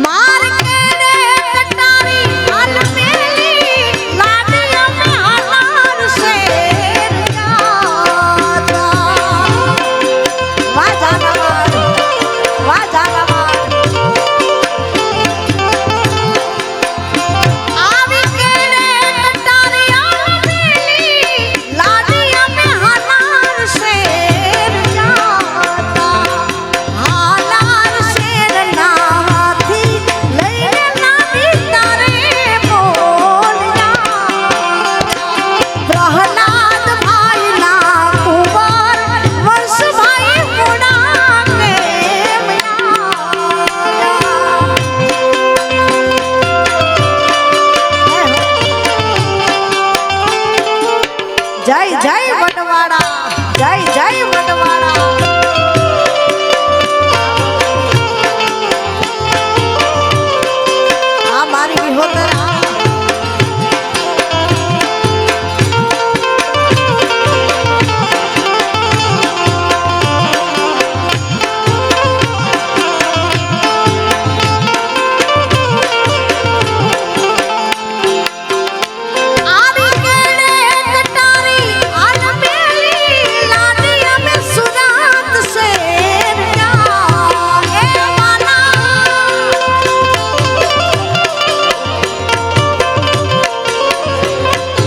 मार के रे कटारी हाल मेली लाडिया में हालार से जाता वाह जानवर वाह जानवर आवी के रे कटारी हाल मेली लाडिया में हालार से जाता हालार शेर ना हाथी लईने नादी तारे बोलिया प्रहलाद भाई ना कुंवर वंश भाई मुड़ा के जय जय बटवाड़ा जय जय बटवाड़ा मारी भी होता आवी केड़े कटारी हाल मेली लाडिया में सुरात से जा ए माला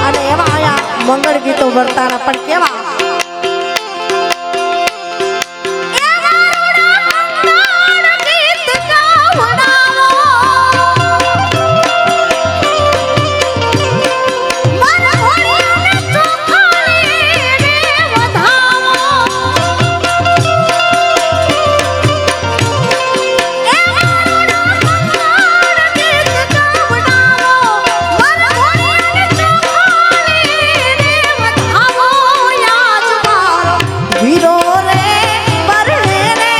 અને એવા આયા મંગળ ગીતો વર્તારા પણ કેવા એ વારુડા મંગળ ગીત ગાવડાવો મન ભળીને ચોખાલી રે વધાવો એ વારુડા મંગળ ગીત ગાવડાવો મન ભળીને ચોખાલી રે વધાવો યાજ મારો વીરો રે પરણે રે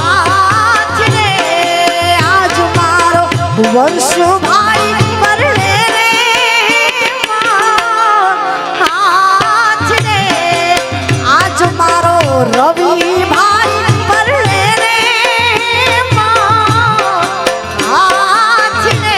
આજ રે આજ મારો વંશ ભાઈ પરણે રે આજ રે આજ મારો રવિ ભાઈ પરણે રે આજ રે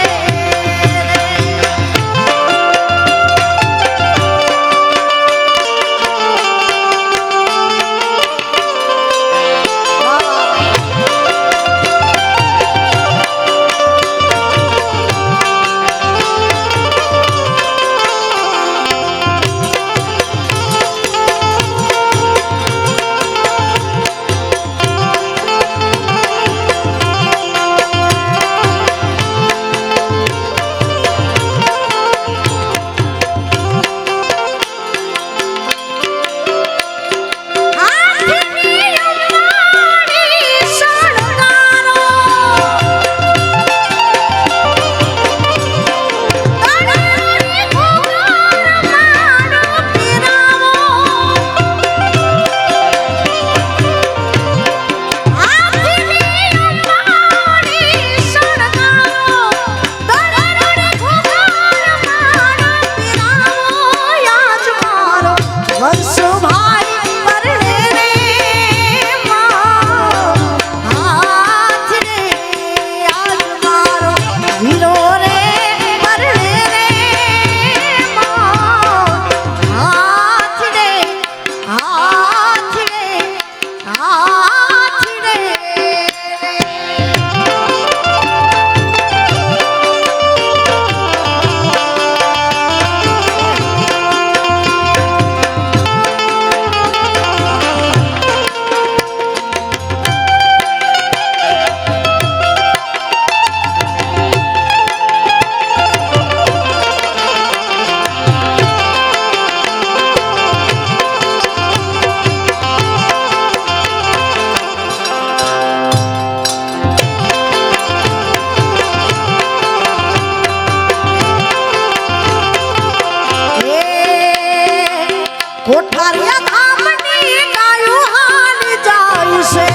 કોઠારિયા ધામની ગાયું હાલ જાય છે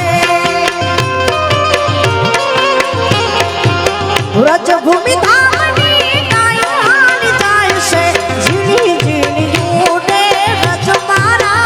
વ્રજભૂમિ ધામની ગાયું હાલ જાય છે ઝીણી ઝીણી ઉડે રજ મારા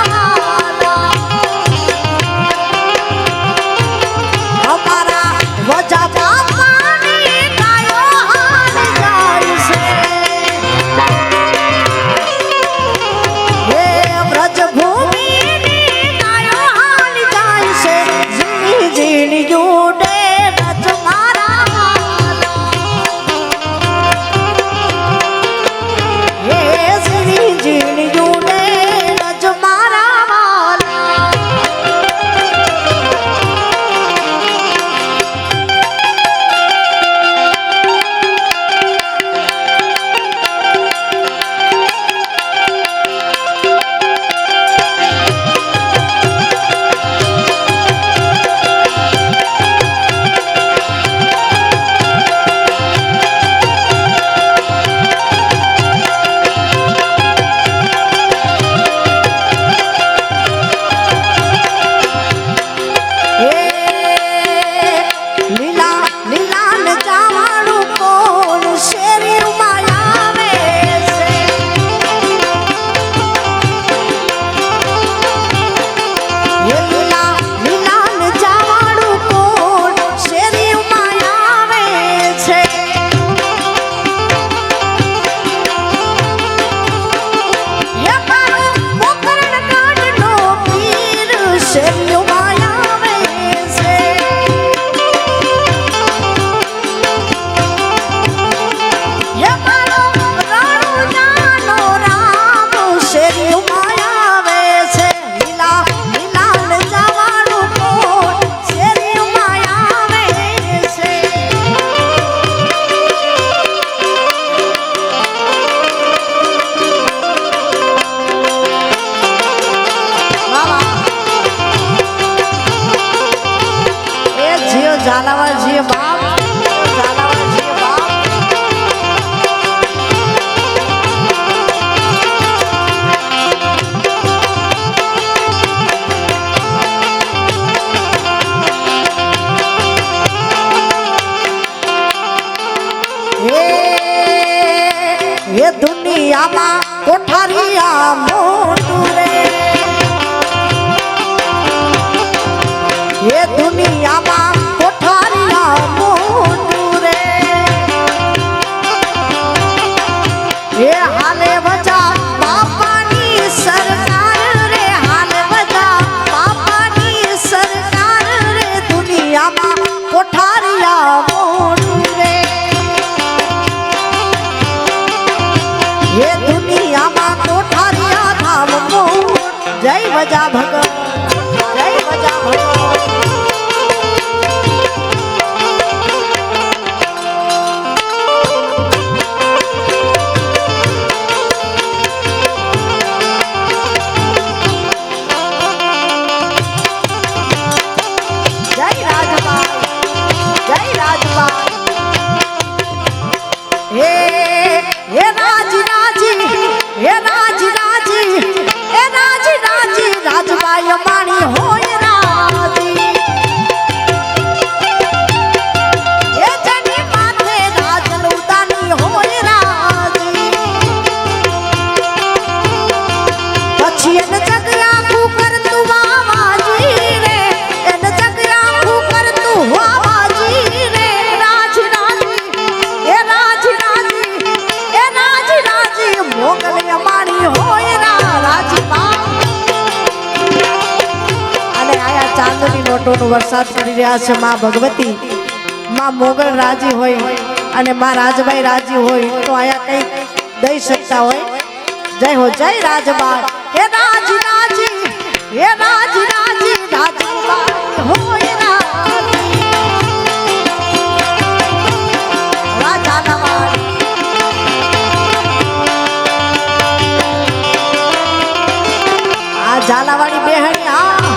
ઝાલાવાડજી બાપ ઝાલાવાડજી બાપ એ દુનિયામાં કોઠારિયા મોટું રે એ દુનિયામાં કોઠારિયા મોટું રે એ હાલે વજા બાપાની સરકાર રે હાલે વજા બાપાની સરકાર રે દુનિયામાં કોઠારિયા મોટું રે એ દુનિયામાં કોઠારિયા ધામ મોટ જય વજા ભગત જય વજા ભગત નોટોનો વરસાદ કરી રહ્યા છે માં ભગવતી માં મોગલ રાજી હોય અને માં રાજભાઈ રાજી હોય તો આયા કઈ દઈ શકતા હોય જય હો જય રાજબાઈ હે રાજી રાજી હે રાજી રાજી રાજબાઈ હોય રાજાના આ ઝાલાવાડી બેહણી આ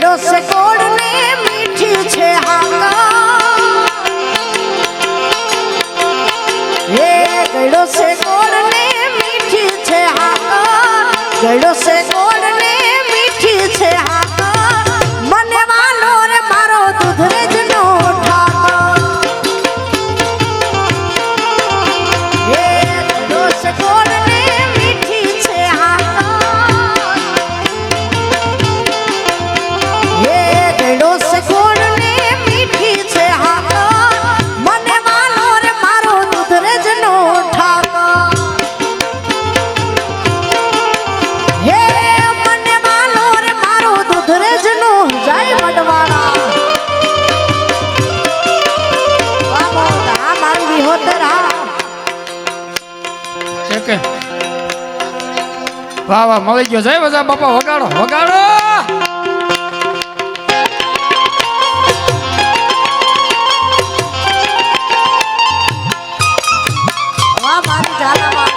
ગળ્યો છે ગોળ ને મીઠી છે હે ગળ્યો છે ગોળ ને મીઠી છે ગળ્યો છે ગોળ ને મીઠી છે મને વાલો રે મારો દૂધરેજ નો હે ગળ્યો છે ગોળ ને મીઠી છે હે ગળ્યો છે ગોળ ને મીઠી છે મને વાલો રે મારો દૂધરેજ નો હે મને વાલો રે મારો દૂધરેજ નો જય વડવાળા મારી વિહોતર કે વાહ વાહ મળી ગયો જય વજા બાપા વગાડો વગાડો વાહ મારી ઝાલામાં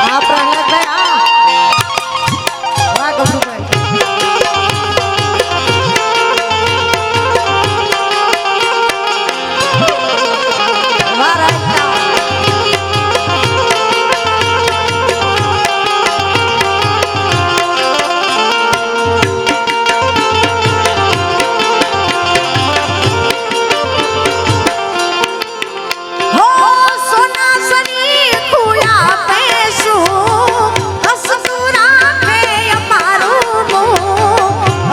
આ પ્રહલાદભાઈ વાહ ગભુભાઈ વાહ રાજા હો સોના સની ખુયા પેસુ હસતું રાખે અમારું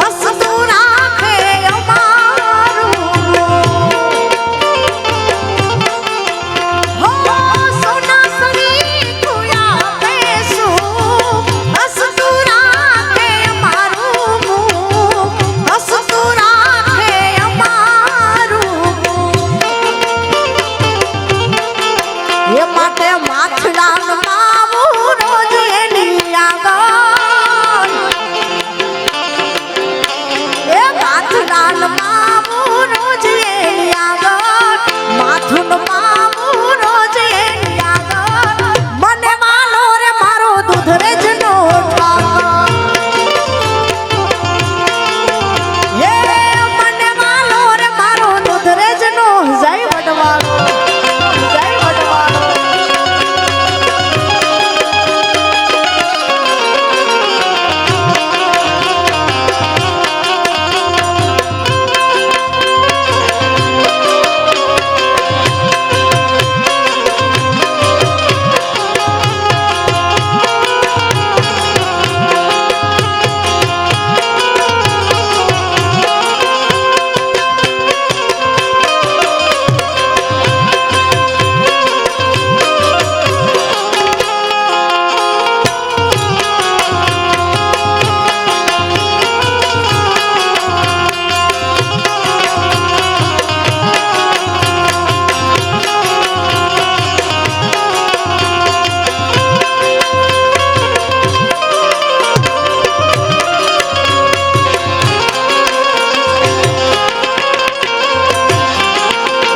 હસતું રાખે અમારું હો સોના સની ખુયા પેસુ હસતું રાખે અમારું હસતું રાખે અમારું એ માટે માથડાન માવું રોજ એની આગળ એ માથડાન માવું રોજ એની આગળ માથું માવું રોજ એની આગળ મને માનો રે મારો દૂધરેજ નો હે મને માનો રે મારો દૂધરેજ નો જય વડવાળો જય વડવાળો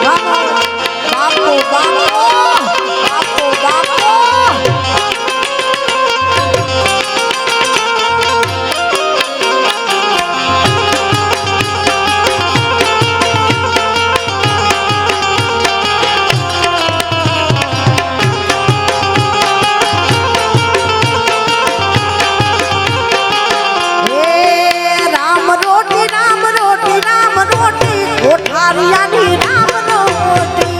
બાપો બાપો બાપો બાપો રામ રોટી રામ રોટી રામ રોટી કોઠારિયાની રામ રોટી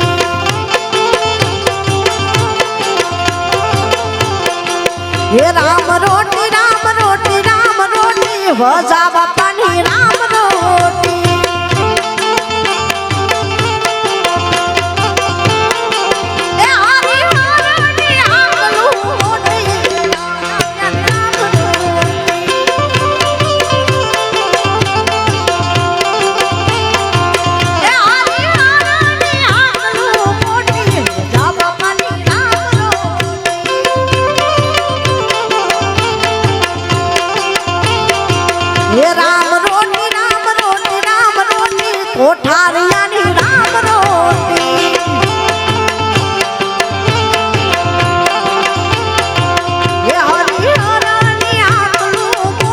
હે રામ રોટી રામ રોટી રામ રોટી વજા બાપાની રામ રોટી એ હારી હારાની આગલું મોટી રામ રોટી એ હારી હારાની આગલું મોટી વજા બાપાની રામ રોટી હે રામ રોટી કોઠારિયાની રામ રોટી હે હરિહરની આટલું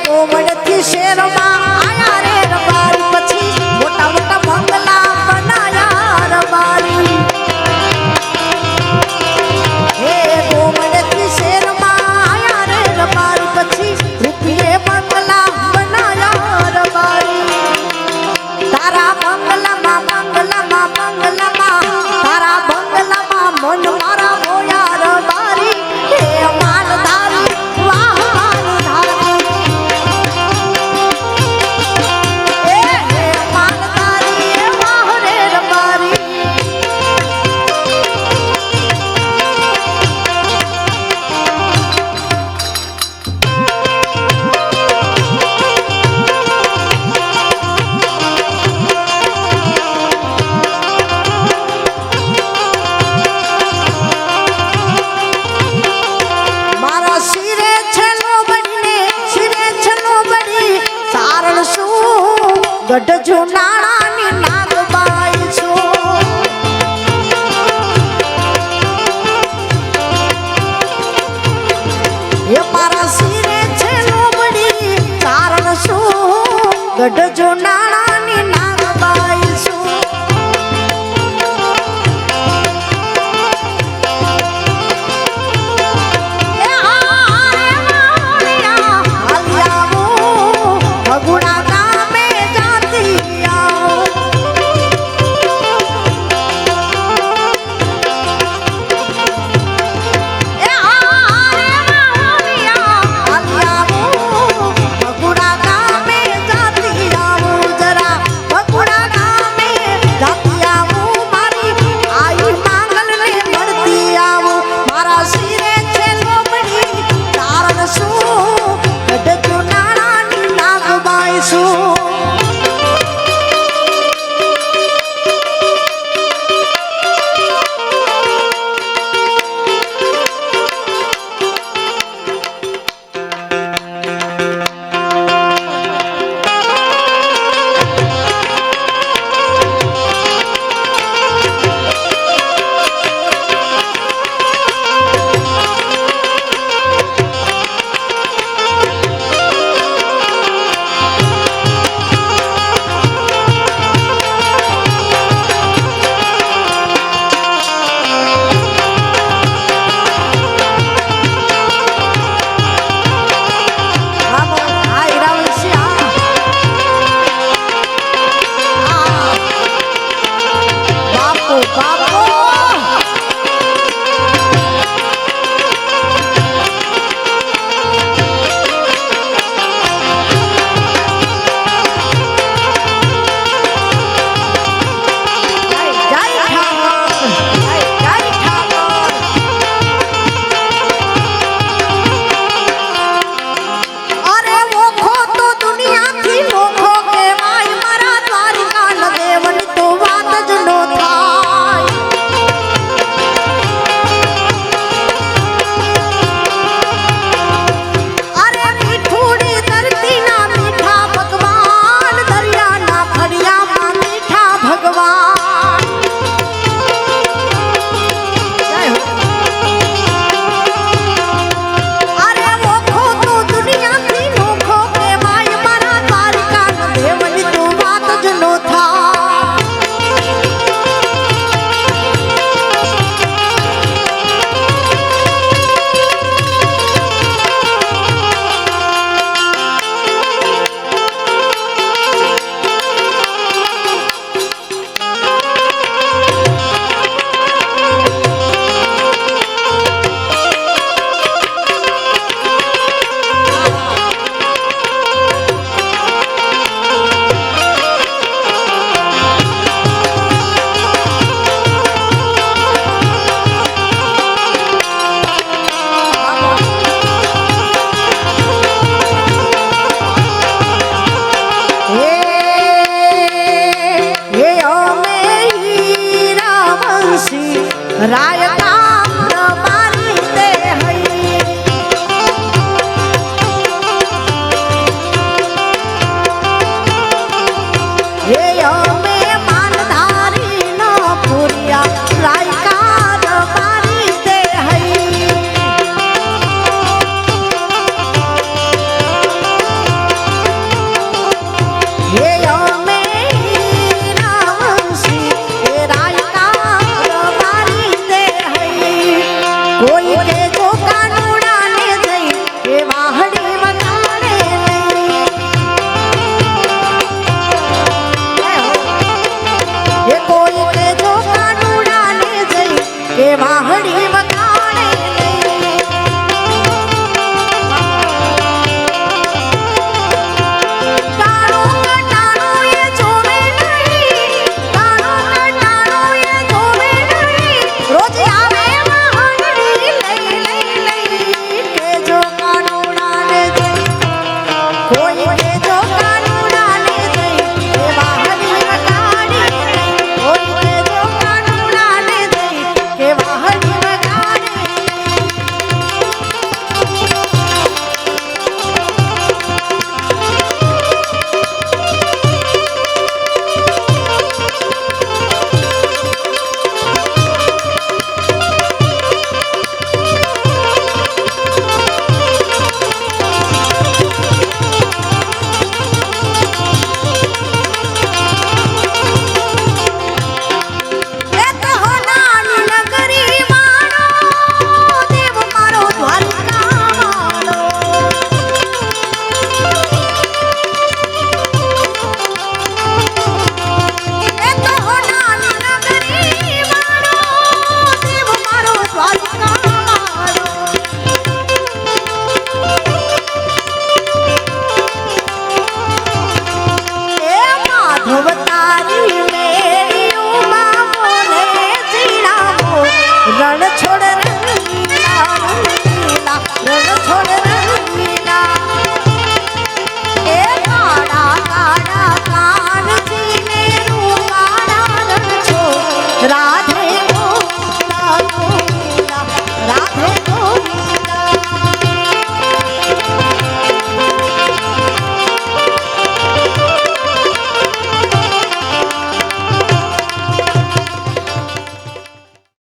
ગોમડથી શેરમાં આયા રે રબારી પછી મોટા મોટા બંગલા બનાયા રબારી હે ગોમડથી શેરમાં આયા રે રબારી પછી રૂપિયે બંગલા બનાયા રબારી તારા બંગલામાં તારા બંગલામાં મન મારા મોયા રબારી હે માલધારી વાહ માલધારી હે માલધારી વાહ રે રબારી મારા શિરે છેલો બડી સારણ શું ગઢ જુનાણાની નાગબાઈ છું એ મારા શિરે છેલો બડી સારણ શું ગઢ જુના